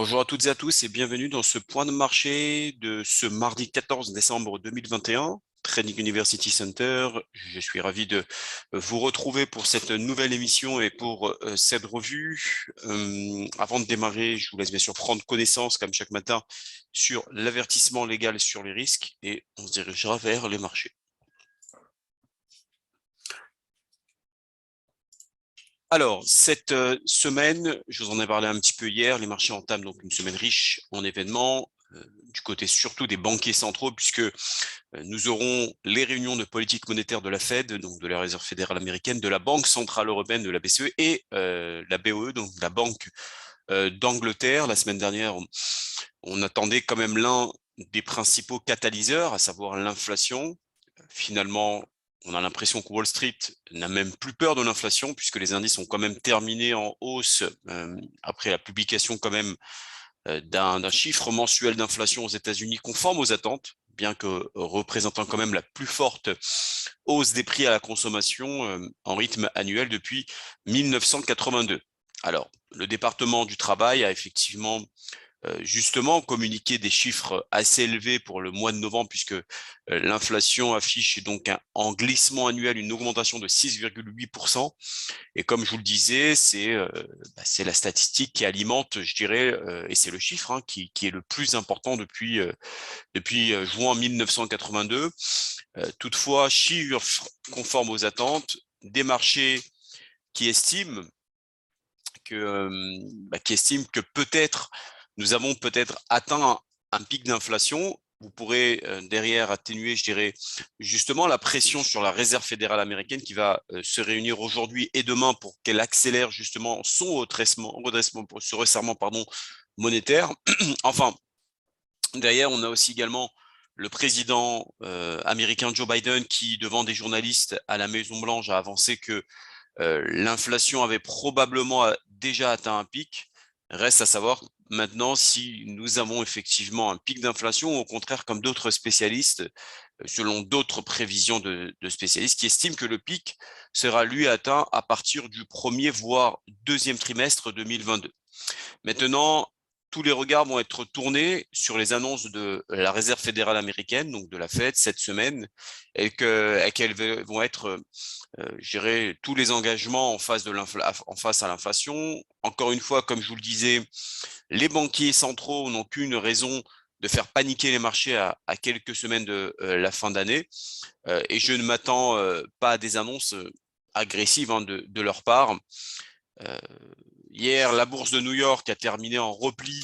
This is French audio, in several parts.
Bonjour à toutes et à tous et bienvenue dans ce point de marché de ce mardi 14 décembre 2021, Trading University Center. Je suis ravi de vous retrouver pour cette nouvelle émission et pour cette revue. Avant de démarrer, je vous laisse bien sûr prendre connaissance, comme chaque matin, sur l'avertissement légal sur les risques et on se dirigera vers les marchés. Alors, cette semaine, je vous en ai parlé un petit peu hier, les marchés entament donc une semaine riche en événements, du côté surtout des banquiers centraux, puisque nous aurons les réunions de politique monétaire de la Fed, donc de la Réserve fédérale américaine, de la Banque centrale européenne, de la BCE, et la BOE, donc la Banque d'Angleterre. La semaine dernière, on attendait quand même l'un des principaux catalyseurs, à savoir l'inflation. Finalement, on a l'impression que Wall Street n'a même plus peur de l'inflation puisque les indices ont quand même terminé en hausse après la publication quand même d'un chiffre mensuel d'inflation aux États-Unis conforme aux attentes, bien que représentant quand même la plus forte hausse des prix à la consommation en rythme annuel depuis 1982. Alors, le département du travail a effectivement justement communiquer des chiffres assez élevés pour le mois de novembre, puisque l'inflation affiche donc en glissement annuel une augmentation de 6,8%. Et comme je vous le disais, c'est la statistique qui alimente, je dirais, et c'est le chiffre qui est le plus important depuis juin 1982. Toutefois, chiffre conforme aux attentes, des marchés qui estiment que peut-être nous avons peut-être atteint un pic d'inflation. Vous pourrez derrière atténuer, je dirais, justement la pression sur la Réserve fédérale américaine qui va se réunir aujourd'hui et demain pour qu'elle accélère justement son redressement, ce resserrement monétaire. Enfin, derrière, on a aussi également le président américain Joe Biden qui, devant des journalistes à la Maison-Blanche, a avancé que l'inflation avait probablement déjà atteint un pic. Reste à savoir maintenant si nous avons effectivement un pic d'inflation ou au contraire, comme d'autres spécialistes, selon d'autres prévisions de spécialistes, qui estiment que le pic sera lui atteint à partir du premier voire deuxième trimestre 2022. Maintenant, tous les regards vont être tournés sur les annonces de la Réserve fédérale américaine, donc de la Fed, cette semaine, et qu'elles vont être, je dirais, tous les engagements en face à l'inflation. Encore une fois, comme je vous le disais, les banquiers centraux n'ont qu'une raison de faire paniquer les marchés à quelques semaines de la fin d'année, et je ne m'attends pas à des annonces agressives de leur part. Euh, Hier, la bourse de New York a terminé en repli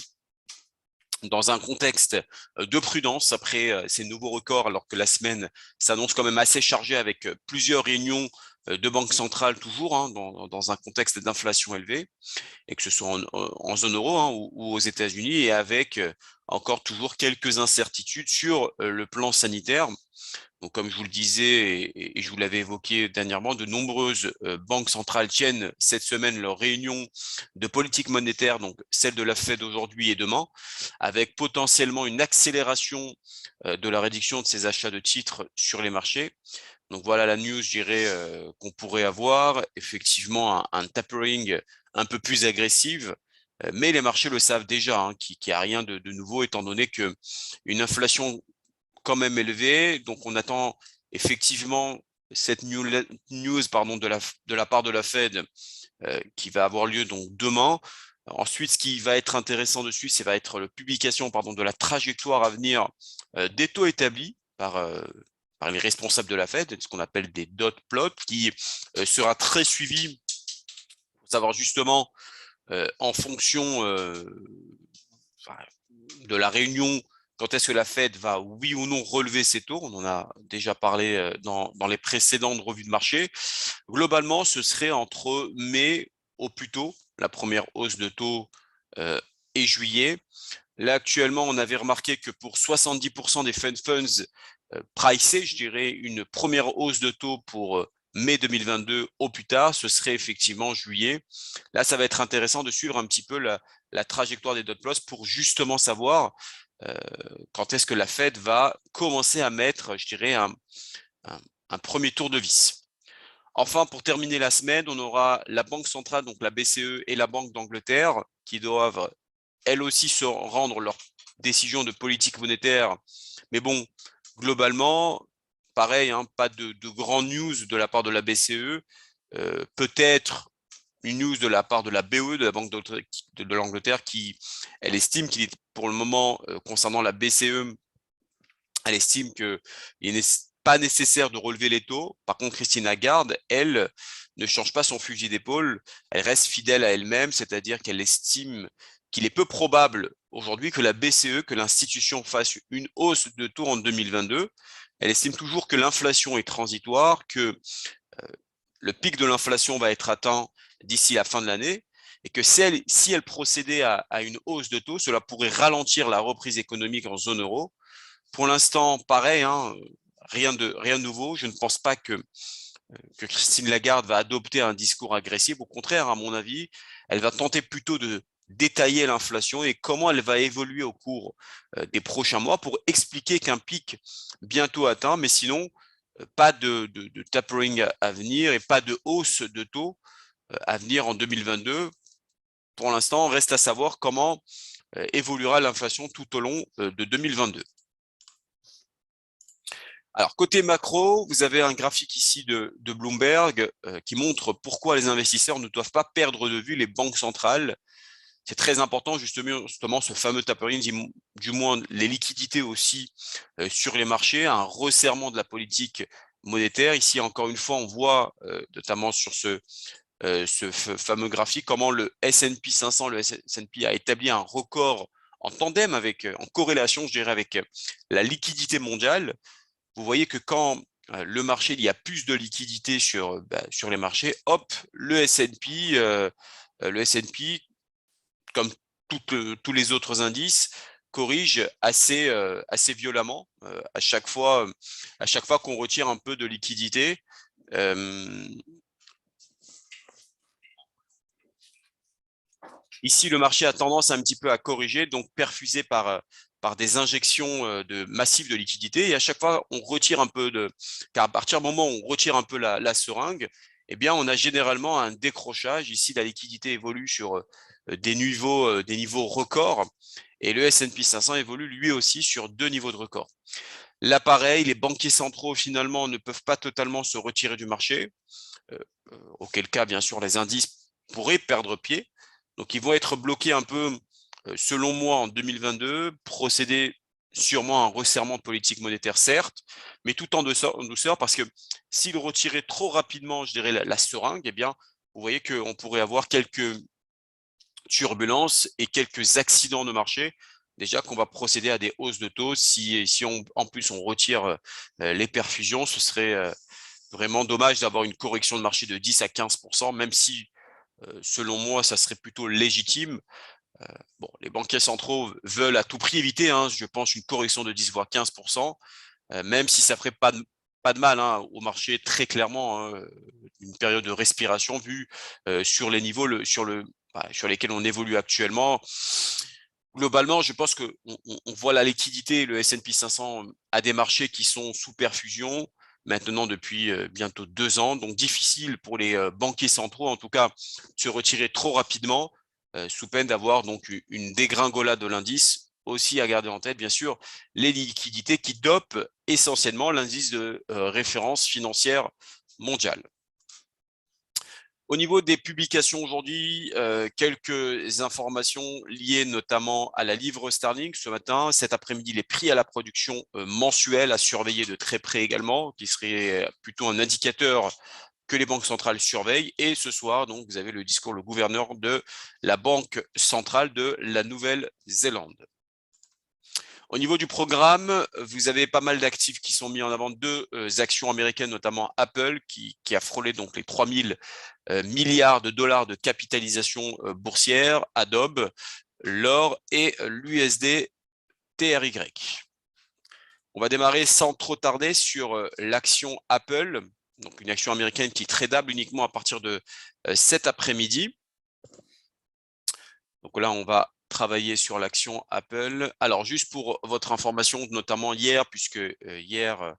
dans un contexte de prudence après ces nouveaux records, alors que la semaine s'annonce quand même assez chargée avec plusieurs réunions de banque centrale toujours, dans un contexte d'inflation élevée, et que ce soit en zone euro ou aux États-Unis, et avec encore toujours quelques incertitudes sur le plan sanitaire. Donc, comme je vous le disais et je vous l'avais évoqué dernièrement, de nombreuses banques centrales tiennent cette semaine leur réunion de politique monétaire, donc celle de la Fed aujourd'hui et demain, avec potentiellement une accélération de la réduction de ces achats de titres sur les marchés. Donc voilà la news, je dirais, qu'on pourrait avoir. Effectivement, un tapering un peu plus agressif, mais les marchés le savent déjà, qu'il n'y a rien de nouveau, étant donné que une inflation quand même élevé. Donc, on attend effectivement cette news de la part de la Fed qui va avoir lieu donc demain. Ensuite, ce qui va être intéressant dessus, c'est va être la publication de la trajectoire à venir des taux établis par les responsables de la Fed, ce qu'on appelle des dot plots, qui sera très suivi pour savoir justement en fonction de la réunion, quand est-ce que la Fed va, oui ou non, relever ses taux. On en a déjà parlé dans les précédentes revues de marché. Globalement, ce serait entre mai au plus tôt, la première hausse de taux et juillet. Là, actuellement, on avait remarqué que pour 70% des Fed Funds pricés, je dirais, une première hausse de taux pour mai 2022 au plus tard, ce serait effectivement juillet. Là, ça va être intéressant de suivre un petit peu la trajectoire des dot plots pour justement savoir euh, quand est-ce que la Fed va commencer à mettre, je dirais, un, un premier tour de vis. Enfin, pour terminer la semaine, on aura la Banque centrale, donc la BCE et la Banque d'Angleterre, qui doivent elles aussi se rendre leurs décisions de politique monétaire. Mais bon, globalement, pareil, hein, pas de grandes news de la part de la BCE. Peut-être une news de la part de la BOE, de la Banque de l'Angleterre, qui, elle estime qu'il est pour le moment, concernant la BCE, elle estime qu'il n'est pas nécessaire de relever les taux. Par contre, Christine Lagarde, elle, ne change pas son fusil d'épaule. Elle reste fidèle à elle-même, c'est-à-dire qu'elle estime qu'il est peu probable aujourd'hui que la BCE, que l'institution fasse une hausse de taux en 2022. Elle estime toujours que l'inflation est transitoire, que le pic de l'inflation va être atteint d'ici la fin de l'année et que si elle procédait à une hausse de taux, cela pourrait ralentir la reprise économique en zone euro. Pour l'instant, pareil, hein, rien de nouveau. Je ne pense pas que Christine Lagarde va adopter un discours agressif. Au contraire, à mon avis, elle va tenter plutôt de détailler l'inflation et comment elle va évoluer au cours des prochains mois pour expliquer qu'un pic bientôt atteint, mais sinon, pas de tapering à venir et pas de hausse de taux à venir en 2022. Pour l'instant, reste à savoir comment évoluera l'inflation tout au long de 2022. Alors, côté macro, vous avez un graphique ici de Bloomberg qui montre pourquoi les investisseurs ne doivent pas perdre de vue les banques centrales. C'est très important, justement, ce fameux tapering, du moins les liquidités aussi sur les marchés, un resserrement de la politique monétaire. Ici, encore une fois, on voit, notamment sur ce fameux graphique, comment le S&P 500, le S&P a établi un record en tandem avec, en corrélation, je dirais, avec la liquidité mondiale. Vous voyez que quand le marché, il y a plus de liquidité sur les marchés, hop, le S&P, comme tous les autres indices, corrige assez violemment à chaque fois qu'on retire un peu de liquidité. Ici, le marché a tendance un petit peu à corriger, donc perfusé par des injections massives de liquidités. Et à chaque fois, on retire un peu car à partir du moment où on retire un peu la seringue, eh bien, on a généralement un décrochage. Ici, la liquidité évolue sur des niveaux records. Et le S&P 500 évolue lui aussi sur 2 niveaux de record. Là, pareil, les banquiers centraux, finalement, ne peuvent pas totalement se retirer du marché, auquel cas, bien sûr, les indices pourraient perdre pied. Donc, ils vont être bloqués un peu, selon moi, en 2022, procéder sûrement à un resserrement de politique monétaire, certes, mais tout en douceur, parce que s'ils retiraient trop rapidement, je dirais, la seringue, eh bien, vous voyez qu'on pourrait avoir quelques turbulences et quelques accidents de marché. Déjà qu'on va procéder à des hausses de taux. Si en plus on retire les perfusions, ce serait vraiment dommage d'avoir une correction de marché de 10 à 15%, même si, selon moi, ça serait plutôt légitime. Bon, les banquiers centraux veulent à tout prix éviter, hein, je pense, une correction de 10 voire 15%, même si ça ferait pas de mal hein, au marché, très clairement, hein, une période de respiration vue sur les niveaux, sur lesquels on évolue actuellement. Globalement, je pense qu'on voit la liquidité, le S&P 500 à des marchés qui sont sous perfusion maintenant depuis bientôt 2 ans. Donc, difficile pour les banquiers centraux, en tout cas, de se retirer trop rapidement, sous peine d'avoir donc une dégringolade de l'indice. Aussi à garder en tête, bien sûr, les liquidités qui dopent essentiellement l'indice de référence financière mondiale. Au niveau des publications aujourd'hui, quelques informations liées notamment à la livre sterling ce matin. Cet après-midi, les prix à la production mensuels à surveiller de très près également, qui serait plutôt un indicateur que les banques centrales surveillent. Et ce soir, donc, vous avez le discours, le gouverneur de la Banque centrale de la Nouvelle-Zélande. Au niveau du programme, vous avez pas mal d'actifs qui sont mis en avant, 2 actions américaines, notamment Apple, qui a frôlé donc les 3 000 milliards de dollars de capitalisation boursière, Adobe, l'or et l'USD TRY. On va démarrer sans trop tarder sur l'action Apple, donc une action américaine qui est tradable uniquement à partir de cet après-midi. Donc là, on va travailler sur l'action Apple. Alors, juste pour votre information, notamment hier, puisque hier,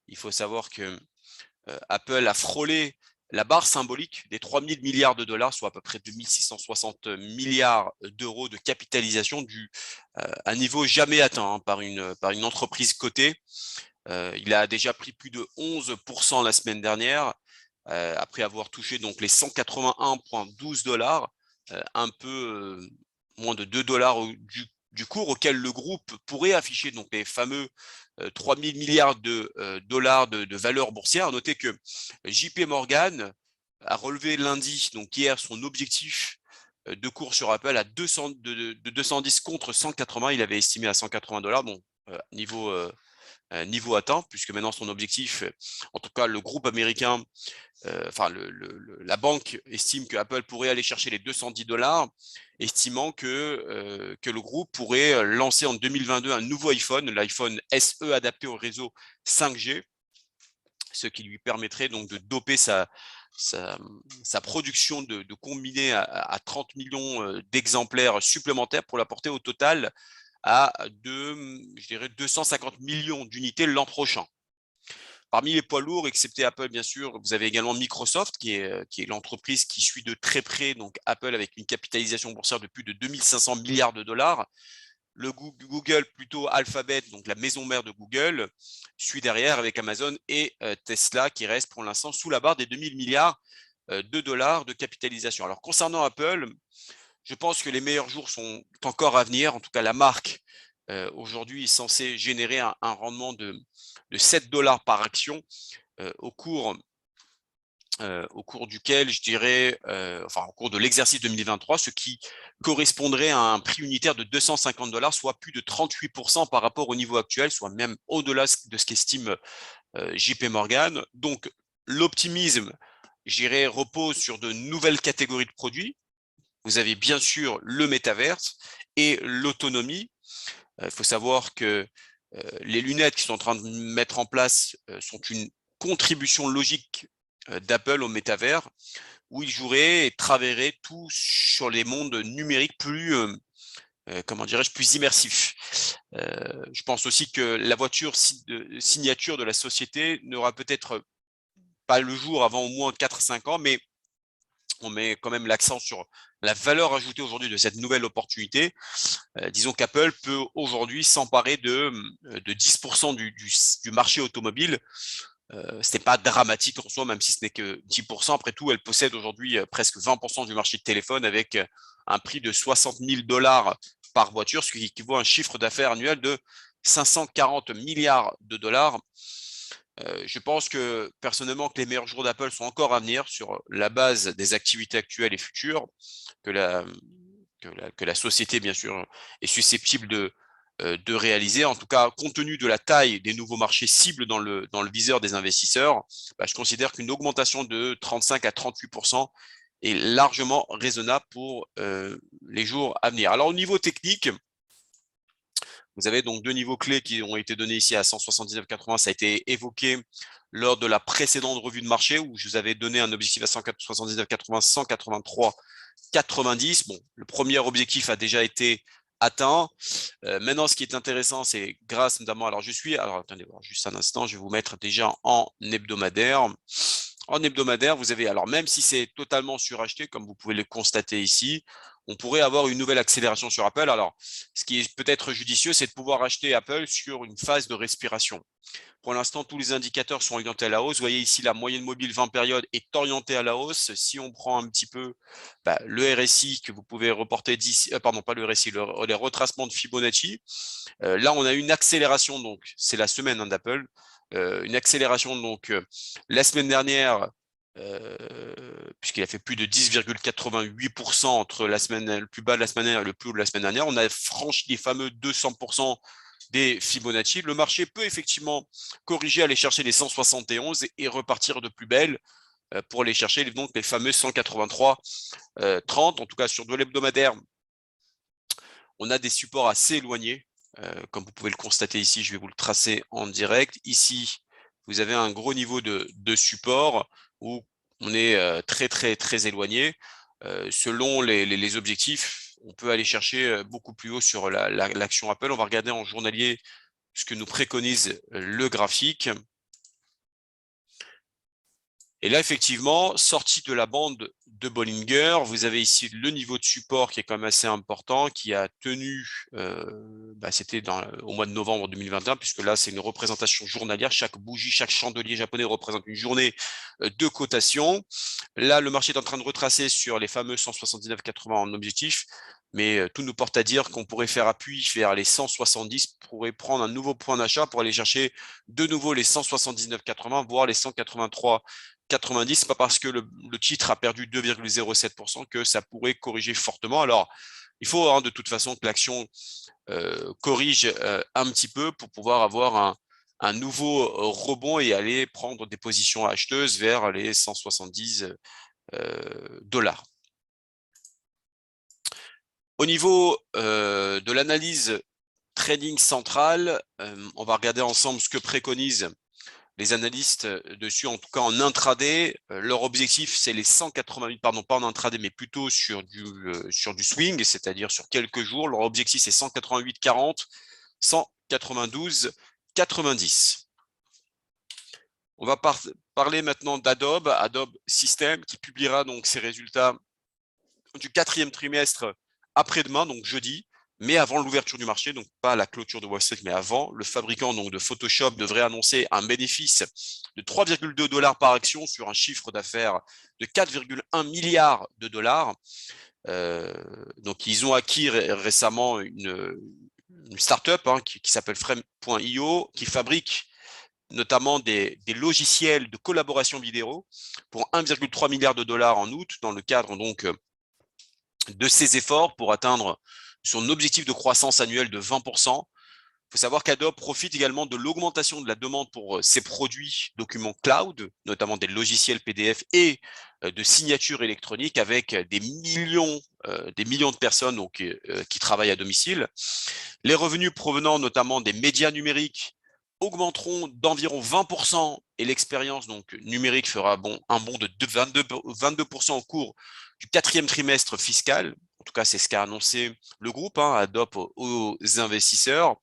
il faut savoir que Apple a frôlé la barre symbolique des 3 000 milliards de dollars, soit à peu près 2 660 milliards d'euros de capitalisation, un niveau jamais atteint par une entreprise cotée. Il a déjà pris plus de 11% la semaine dernière, après avoir touché donc les 181,12 $, un peu moins de 2 $ du cours auquel le groupe pourrait afficher donc les fameux 3 000 milliards de dollars de valeur boursière. Notez que JP Morgan a relevé lundi, donc hier, son objectif de cours sur Apple à 210 contre 180. Il avait estimé à 180 $. Bon, niveau atteint, puisque maintenant son objectif, en tout cas le groupe américain, enfin la banque estime que Apple pourrait aller chercher les 210 $, estimant que le groupe pourrait lancer en 2022 un nouveau iPhone, l'iPhone SE adapté au réseau 5G, ce qui lui permettrait donc de doper sa production de combinés à 30 millions d'exemplaires supplémentaires pour la porter au total à je dirais 250 millions d'unités l'an prochain. Parmi les poids lourds, excepté Apple, bien sûr, vous avez également Microsoft, qui est l'entreprise qui suit de très près donc Apple avec une capitalisation boursière de plus de 2500 milliards de dollars. Le Google, plutôt Alphabet, donc la maison mère de Google, suit derrière avec Amazon et Tesla, qui reste pour l'instant sous la barre des 2000 milliards de dollars de capitalisation. Alors, concernant Apple, je pense que les meilleurs jours sont encore à venir. En tout cas, la marque aujourd'hui est censée générer un rendement de 7 $ par action au cours duquel, je dirais, enfin au cours de l'exercice 2023, ce qui correspondrait à un prix unitaire de 250 $, soit plus de 38% par rapport au niveau actuel, soit même au-delà de ce qu'estime JP Morgan. Donc, l'optimisme, je dirais, repose sur de nouvelles catégories de produits. Vous avez bien sûr le métaverse et l'autonomie. Il faut savoir que les lunettes qui sont en train de mettre en place sont une contribution logique d'Apple au métavers, où ils joueraient et travailleraient tout sur les mondes numériques plus, comment dirais-je, plus immersifs. Je pense aussi que la voiture signature de la société n'aura peut-être pas le jour avant au moins 4-5 ans, mais on met quand même l'accent sur la valeur ajoutée aujourd'hui de cette nouvelle opportunité. Disons qu'Apple peut aujourd'hui s'emparer de 10% du marché automobile. Ce n'est pas dramatique en soi, même si ce n'est que 10%. Après tout, elle possède aujourd'hui presque 20% du marché de téléphone avec un prix de 60 000 $ par voiture, ce qui équivaut à un chiffre d'affaires annuel de 540 milliards de dollars. Je pense que personnellement que les meilleurs jours d'Apple sont encore à venir sur la base des activités actuelles et futures, que la société, bien sûr, est susceptible de réaliser. En tout cas, compte tenu de la taille des nouveaux marchés cibles dans le viseur des investisseurs, je considère qu'une augmentation de 35 à 38% est largement raisonnable pour les jours à venir. Alors, au niveau technique, vous avez donc deux niveaux clés qui ont été donnés ici à 179,80. Ça a été évoqué lors de la précédente revue de marché où je vous avais donné un objectif à 179,80, 183,90. Bon, le premier objectif a déjà été atteint. Maintenant, ce qui est intéressant, c'est grâce notamment, alors attendez voir juste un instant, je vais vous mettre déjà en hebdomadaire. En hebdomadaire, vous avez, alors même si c'est totalement suracheté, comme vous pouvez le constater ici, on pourrait avoir une nouvelle accélération sur Apple. Alors, ce qui est peut-être judicieux, c'est de pouvoir acheter Apple sur une phase de respiration. Pour l'instant, tous les indicateurs sont orientés à la hausse. Vous voyez ici, la moyenne mobile 20 périodes est orientée à la hausse. Si on prend un petit peu le RSI que vous pouvez reporter d'ici, pardon, pas le RSI, les retracements de Fibonacci, là, on a une accélération, donc c'est la semaine d'Apple, une accélération donc la semaine dernière, puisqu'il a fait plus de 10,88% entre le plus bas de la semaine dernière et le plus haut de la semaine dernière, on a franchi les fameux 200% des Fibonacci. Le marché peut effectivement corriger, aller chercher les 171 et repartir de plus belle pour aller chercher donc les fameux 183,30. En tout cas, sur de l'hebdomadaire, on a des supports assez éloignés. Comme vous pouvez le constater ici, je vais vous le tracer en direct. Ici, vous avez un gros niveau de support où on est très, très, très éloigné. Selon les objectifs, on peut aller chercher beaucoup plus haut sur l'action Apple. On va regarder en journalier ce que nous préconise le graphique. Et là, effectivement, sortie de la bande de Bollinger, vous avez ici le niveau de support qui est quand même assez important, qui a tenu, c'était au mois de novembre 2021, puisque là, c'est une représentation journalière. Chaque bougie, chaque chandelier japonais représente une journée de cotation. Là, le marché est en train de retracer sur les fameux 179,80 en objectif, mais tout nous porte à dire qu'on pourrait faire appui vers les 170, pourrait prendre un nouveau point d'achat pour aller chercher de nouveau les 179,80, voire les 183,90. C'est pas parce que le titre a perdu 2,07% que ça pourrait corriger fortement. Alors, il faut de toute façon que l'action corrige un petit peu pour pouvoir avoir un nouveau rebond et aller prendre des positions acheteuses vers les 170 dollars. Au niveau de l'analyse trading centrale, on va regarder ensemble ce que préconisent les analystes dessus, en tout cas en intraday. Leur objectif, c'est les 188, pardon, pas en intraday, mais plutôt sur du swing, c'est-à-dire sur quelques jours. Leur objectif, c'est 188,40, 192,90. On va parler maintenant d'Adobe, Adobe System, qui publiera donc ses résultats du 4e trimestre après-demain, donc jeudi, mais avant l'ouverture du marché, donc pas la clôture de Wall Street, mais avant. Le fabricant donc de Photoshop devrait annoncer un bénéfice de 3,2 $ par action sur un chiffre d'affaires de 4,1 milliards de dollars. Donc ils ont acquis récemment une start-up qui s'appelle Frame.io, qui fabrique notamment des logiciels de collaboration vidéo pour 1,3 milliard de dollars en août, dans le cadre donc de ses efforts pour atteindre son objectif de croissance annuelle de 20%. Il faut savoir qu'Adobe profite également de l'augmentation de la demande pour ses produits documents cloud, notamment des logiciels PDF et de signatures électroniques, avec des millions de personnes donc, qui travaillent à domicile. Les revenus provenant notamment des médias numériques augmenteront d'environ 20% et l'expérience donc numérique fera un bond de 22% au cours du 4e trimestre fiscal. En tout cas, c'est ce qu'a annoncé le groupe Adobe aux investisseurs.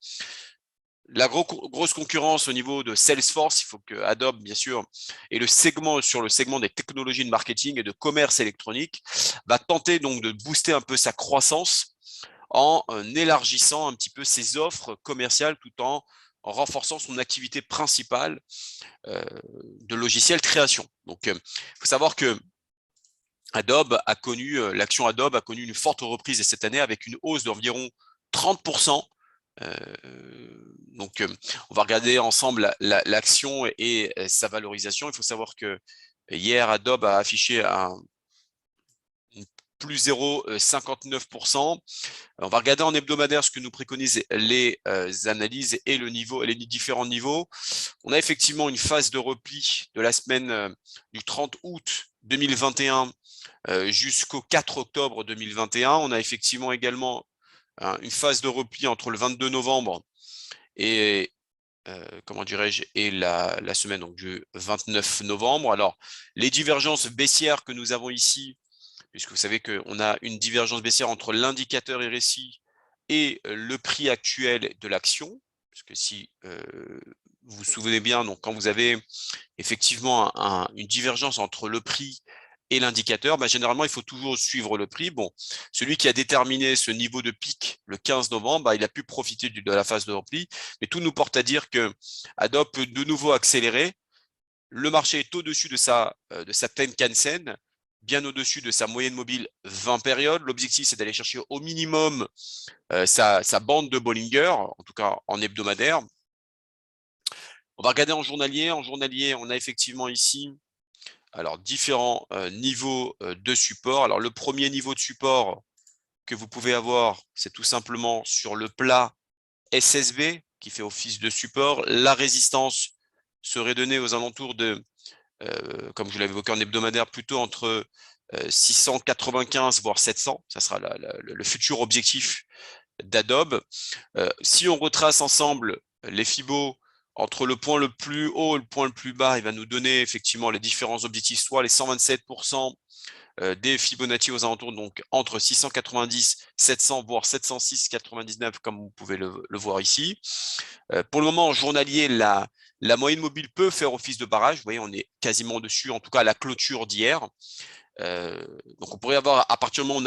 La grosse concurrence au niveau de Salesforce, il faut que Adobe, bien sûr, et sur le segment des technologies de marketing et de commerce électronique, va tenter donc de booster un peu sa croissance en élargissant un petit peu ses offres commerciales tout en renforçant son activité principale de logiciel création. Donc, il faut savoir que l'action Adobe a connu une forte reprise cette année avec une hausse d'environ 30%. Donc, on va regarder ensemble l'action et sa valorisation. Il faut savoir que hier, Adobe a affiché plus 0,59%. On va regarder en hebdomadaire ce que nous préconisent les analyses et les différents niveaux. On a effectivement une phase de repli de la semaine du 30 août 2021 jusqu'au 4 octobre 2021. On a effectivement également une phase de repli entre le 22 novembre et la semaine donc, du 29 novembre. Alors, les divergences baissières que nous avons ici, puisque vous savez qu'on a une divergence baissière entre l'indicateur RSI et le prix actuel de l'action, puisque si vous vous souvenez bien, donc quand vous avez effectivement une divergence entre le prix et l'indicateur, généralement, il faut toujours suivre le prix. Bon, celui qui a déterminé ce niveau de pic le 15 novembre, il a pu profiter de la phase de repli, mais tout nous porte à dire que Adobe peut de nouveau accélérer. Le marché est au-dessus de sa Tenkan-sen, bien au-dessus de sa moyenne mobile 20 périodes. L'objectif, c'est d'aller chercher au minimum sa bande de Bollinger, en tout cas en hebdomadaire. On va regarder en journalier. En journalier, on a effectivement ici différents niveaux de support. Alors, le premier niveau de support que vous pouvez avoir, c'est tout simplement sur le plat SSB qui fait office de support. La résistance serait donnée aux alentours de, comme je l'avais évoqué en hebdomadaire, plutôt entre 695 voire 700. Ça sera le futur objectif d'Adobe. Si on retrace ensemble les Fibos entre le point le plus haut et le point le plus bas, il va nous donner effectivement les différents objectifs, soit les 127% des Fibonacci aux alentours, donc entre 690, 700, voire 706,99, comme vous pouvez le voir ici. Pour le moment, en journalier, la moyenne mobile peut faire office de barrage. Vous voyez, on est quasiment dessus, en tout cas à la clôture d'hier. Donc, on pourrait avoir, à partir du moment où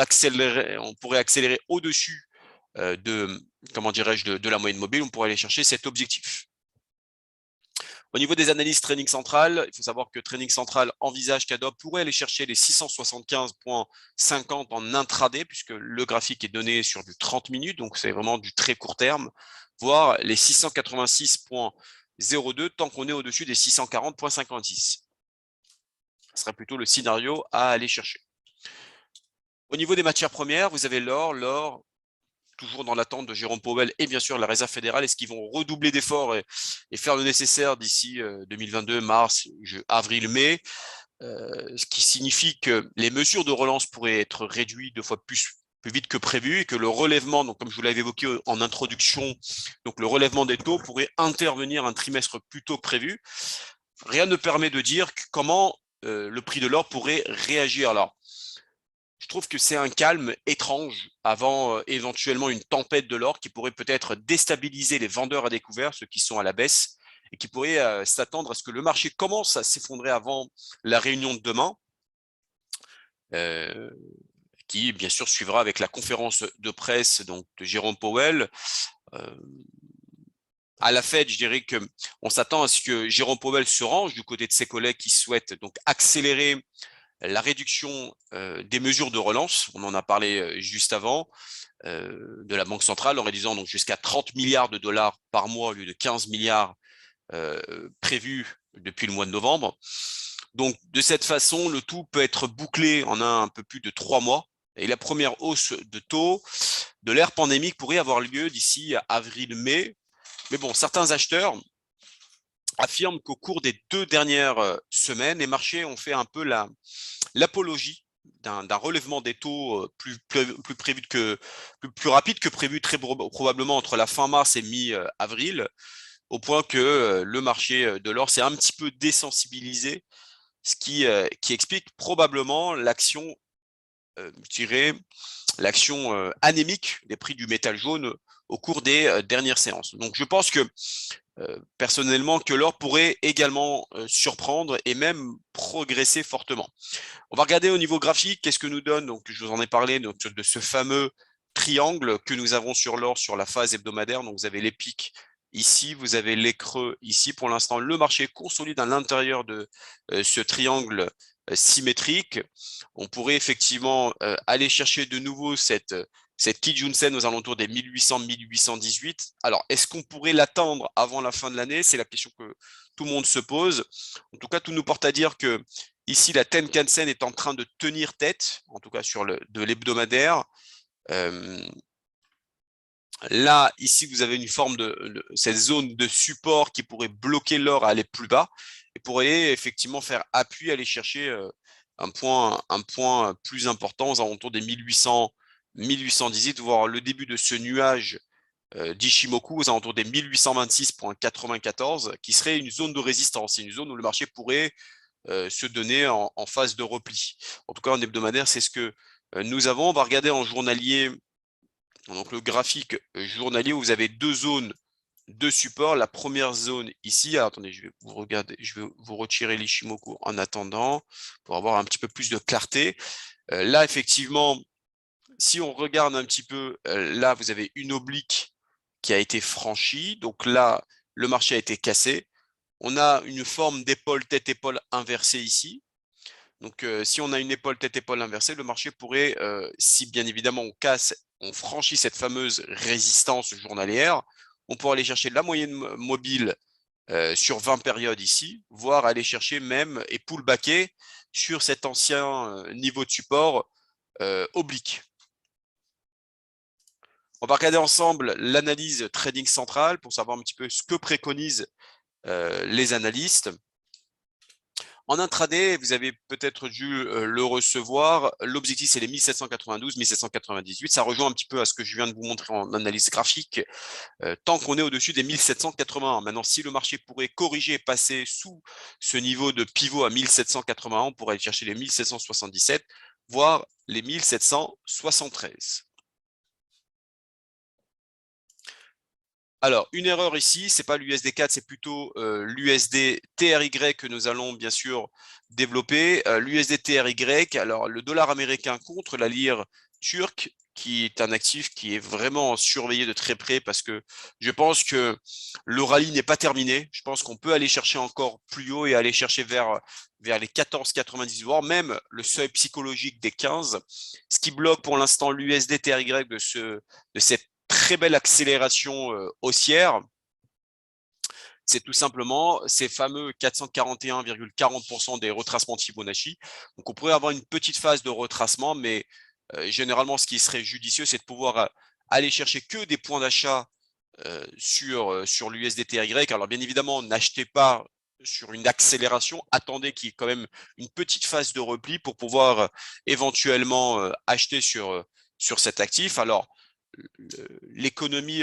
on pourrait accélérer au-dessus de la moyenne mobile, on pourrait aller chercher cet objectif. Au niveau des analyses Training Central, il faut savoir que Training Central envisage qu'Adobe pourrait aller chercher les 675,50 en intraday, puisque le graphique est donné sur du 30 minutes, donc c'est vraiment du très court terme, voire les 686,02 tant qu'on est au-dessus des 640,56. Ce serait plutôt le scénario à aller chercher. Au niveau des matières premières, vous avez l'or, toujours dans l'attente de Jérôme Powell et bien sûr la Réserve fédérale. Est-ce qu'ils vont redoubler d'efforts et faire le nécessaire d'ici 2022, mars, avril, mai, ce qui signifie que les mesures de relance pourraient être réduites 2 fois plus vite que prévu et que le relèvement, donc comme je vous l'avais évoqué en introduction, donc le relèvement des taux pourrait intervenir un trimestre plus tôt que prévu. Rien ne permet de dire comment le prix de l'or pourrait réagir. Alors, je trouve que c'est un calme étrange avant éventuellement une tempête de l'or qui pourrait peut-être déstabiliser les vendeurs à découvert, ceux qui sont à la baisse, et qui pourrait s'attendre à ce que le marché commence à s'effondrer avant la réunion de demain, qui bien sûr suivra avec la conférence de presse donc, de Jérôme Powell. À la Fed, je dirais qu'on s'attend à ce que Jérôme Powell se range du côté de ses collègues qui souhaitent donc accélérer la réduction des mesures de relance, on en a parlé juste avant, de la Banque centrale en réduisant donc jusqu'à 30 milliards de dollars par mois au lieu de 15 milliards prévus depuis le mois de novembre. Donc de cette façon, le tout peut être bouclé en un peu plus de 3 mois. Et la première hausse de taux de l'ère pandémique pourrait avoir lieu d'ici avril-mai. Mais bon, certains acheteurs affirment qu'au cours des 2 dernières semaines, les marchés ont fait un peu l'apologie d'un relèvement des taux plus rapide que prévu, très probablement entre la fin mars et mi-avril, au point que le marché de l'or s'est un petit peu désensibilisé, ce qui explique probablement l'action, anémique des prix du métal jaune au cours des dernières séances. Donc je pense que personnellement que l'or pourrait également surprendre et même progresser fortement. On va regarder au niveau graphique, qu'est-ce que nous donne, donc je vous en ai parlé donc, de ce fameux triangle que nous avons sur l'or sur la phase hebdomadaire. Donc vous avez les pics ici, vous avez les creux ici. Pour l'instant, le marché consolide à l'intérieur de ce triangle symétrique. On pourrait effectivement aller chercher de nouveau cette Kijun-sen aux alentours des 1800-1818. Alors, est-ce qu'on pourrait l'attendre avant la fin de l'année? C'est la question que tout le monde se pose. En tout cas, tout nous porte à dire que ici, la Tenkan-sen est en train de tenir tête, en tout cas sur de l'hebdomadaire. Là, ici, vous avez une forme de cette zone de support qui pourrait bloquer l'or à aller plus bas et pourrait effectivement faire appui, aller chercher un point plus important aux alentours des 1800, 1818, voire le début de ce nuage d'Ishimoku aux alentours des 1826,94, qui serait une zone de résistance, une zone où le marché pourrait se donner en phase de repli. En tout cas, en hebdomadaire, c'est ce que nous avons. On va regarder en journalier. Donc le graphique journalier où vous avez 2 zones de support. La première zone ici, alors, attendez, je vais vous retirer l'Ishimoku en attendant pour avoir un petit peu plus de clarté. Là, effectivement, si on regarde un petit peu, là, vous avez une oblique qui a été franchie. Donc là, le marché a été cassé. On a une forme d'épaule, tête-épaule inversée ici. Donc, si on a une épaule tête-épaule inversée, le marché pourrait, si bien évidemment on franchit cette fameuse résistance journalière, on pourrait aller chercher la moyenne mobile sur 20 périodes ici, voire aller chercher même et pullbacker sur cet ancien niveau de support oblique. On va regarder ensemble l'analyse trading centrale pour savoir un petit peu ce que préconisent les analystes. En intraday, vous avez peut-être dû le recevoir. L'objectif, c'est les 1792, 1798. Ça rejoint un petit peu à ce que je viens de vous montrer en analyse graphique, tant qu'on est au-dessus des 1781. Maintenant, si le marché pourrait corriger et passer sous ce niveau de pivot à 1781, on pourrait aller chercher les 1777, voire les 1773. Alors, une erreur ici, c'est pas l'USD4, c'est plutôt l'USD TRY que nous allons bien sûr développer. L'USD TRY, alors le dollar américain contre la lire turque, qui est un actif qui est vraiment surveillé de très près parce que je pense que le rallye n'est pas terminé. Je pense qu'on peut aller chercher encore plus haut et aller chercher vers les 14,90, voire même le seuil psychologique des 15. Ce qui bloque pour l'instant l'USD TRY de cette très belle accélération haussière, c'est tout simplement ces fameux 441,40% des retracements de Fibonacci. Donc, on pourrait avoir une petite phase de retracement, mais généralement, ce qui serait judicieux, c'est de pouvoir aller chercher que des points d'achat sur l'USDTY. Alors, bien évidemment, n'achetez pas sur une accélération, attendez qu'il y ait quand même une petite phase de repli pour pouvoir éventuellement acheter sur cet actif. Alors, l'économie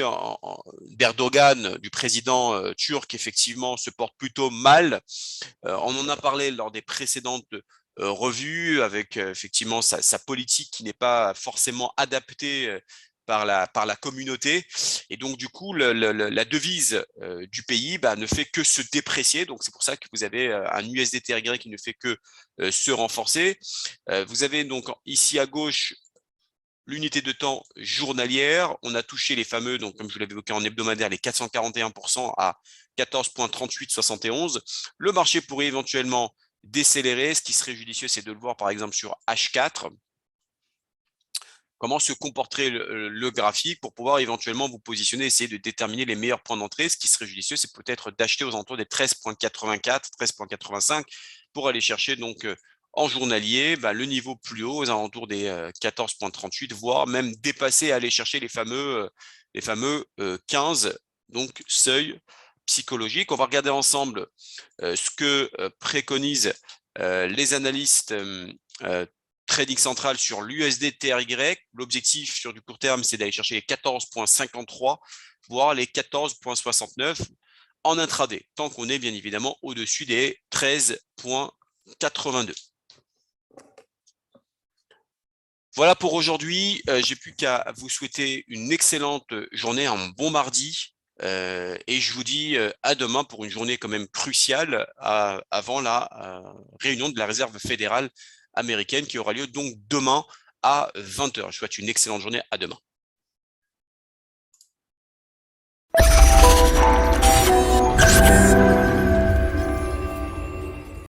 d'Erdogan, du président turc, effectivement, se porte plutôt mal. On en a parlé lors des précédentes revues, avec effectivement sa politique qui n'est pas forcément adaptée par la communauté. Et donc, du coup, la devise du pays ne fait que se déprécier. Donc, c'est pour ça que vous avez un USDTY qui ne fait que se renforcer. Vous avez donc ici à gauche l'unité de temps journalière. On a touché les fameux, donc comme je vous l'avais évoqué en hebdomadaire, les 441% à 14,3871. Le marché pourrait éventuellement décélérer. Ce qui serait judicieux, c'est de le voir par exemple sur H4. Comment se comporterait le graphique pour pouvoir éventuellement vous positionner, essayer de déterminer les meilleurs points d'entrée. Ce qui serait judicieux, c'est peut-être d'acheter aux alentours des 13,84, 13,85 pour aller chercher donc en journalier le niveau plus haut aux alentours des 14,38, voire même dépasser, aller chercher les fameux 15, donc seuil psychologique. On va regarder ensemble ce que préconisent les analystes trading central sur l'USD TRY. L'objectif sur du court terme, c'est d'aller chercher les 14,53, voire les 14,69 en intraday, tant qu'on est bien évidemment au-dessus des 13,82. Voilà pour aujourd'hui. J'ai plus qu'à vous souhaiter une excellente journée, un bon mardi. Et je vous dis à demain pour une journée quand même cruciale avant la réunion de la Réserve fédérale américaine qui aura lieu donc demain à 20 h. Je vous souhaite une excellente journée. À demain.